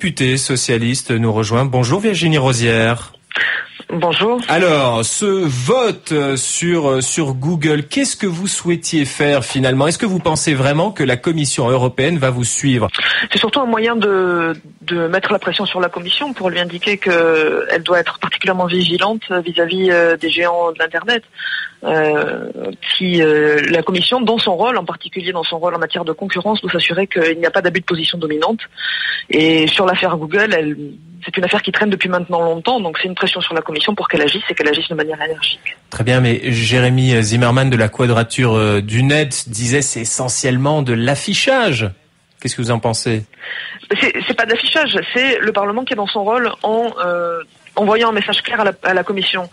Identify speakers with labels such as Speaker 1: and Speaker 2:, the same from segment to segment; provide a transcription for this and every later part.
Speaker 1: eurodéputée socialiste nous rejoint. Bonjour Virginie Rosière.
Speaker 2: Bonjour.
Speaker 1: Alors, ce vote sur Google, qu'est-ce que vous souhaitiez faire finalement? Est-ce que vous pensez vraiment que la Commission européenne va vous suivre?
Speaker 2: C'est surtout un moyen de mettre la pression sur la Commission pour lui indiquer qu'elle doit être particulièrement vigilante vis-à-vis des géants de l'Internet. La Commission, dans son rôle, en particulier dans son rôle en matière de concurrence, doit s'assurer qu'il n'y a pas d'abus de position dominante. Et sur l'affaire Google, c'est une affaire qui traîne depuis maintenant longtemps, donc c'est une pression sur la Commission pour qu'elle agisse et qu'elle agisse de manière énergique.
Speaker 1: Très bien, mais Jérémy Zimmerman de la Quadrature du Net disait c'est essentiellement de l'affichage. Qu'est-ce que vous en pensez?
Speaker 2: C'est pas d'affichage, c'est le Parlement qui est dans son rôle en envoyant un message clair à la Commission.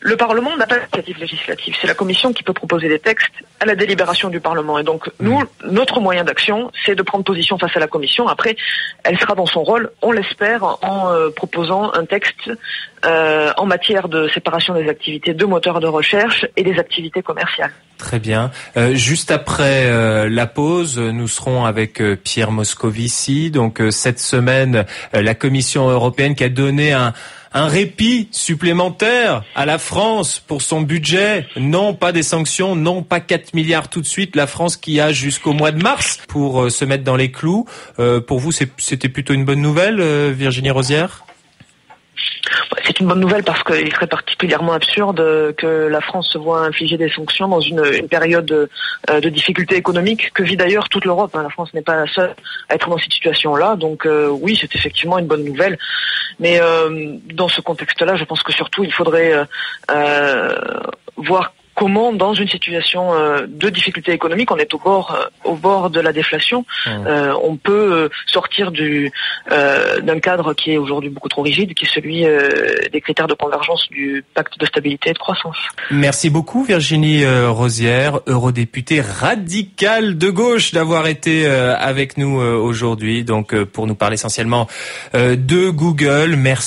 Speaker 2: Le Parlement n'a pas d'initiative législative. C'est la Commission qui peut proposer des textes à la délibération du Parlement. Et donc, nous, notre moyen d'action, c'est de prendre position face à la Commission. Après, elle sera dans son rôle, on l'espère, en proposant un texte en matière de séparation des activités de moteurs de recherche et des activités commerciales.
Speaker 1: Très bien. Juste après la pause, nous serons avec Pierre Moscovici. Donc, cette semaine, la Commission européenne qui a donné un répit supplémentaire à la France pour son budget. Non, pas des sanctions, non, pas 4 milliards tout de suite. La France qui a jusqu'au mois de mars pour se mettre dans les clous. Pour vous, c'était plutôt une bonne nouvelle, Virginie Rosière?
Speaker 2: C'est une bonne nouvelle parce qu'il serait particulièrement absurde que la France se voit infliger des sanctions dans une période de difficultés économiques que vit d'ailleurs toute l'Europe. La France n'est pas la seule à être dans cette situation-là. Donc oui, c'est effectivement une bonne nouvelle. Mais dans ce contexte-là, je pense que surtout, il faudrait voir comment, dans une situation de difficulté économique, on est au bord de la déflation, on peut sortir d'un cadre qui est aujourd'hui beaucoup trop rigide, qui est celui des critères de convergence du pacte de stabilité et de croissance.
Speaker 1: Merci beaucoup Virginie Rosière, eurodéputée radicale de gauche, d'avoir été avec nous aujourd'hui, donc pour nous parler essentiellement de Google. Merci.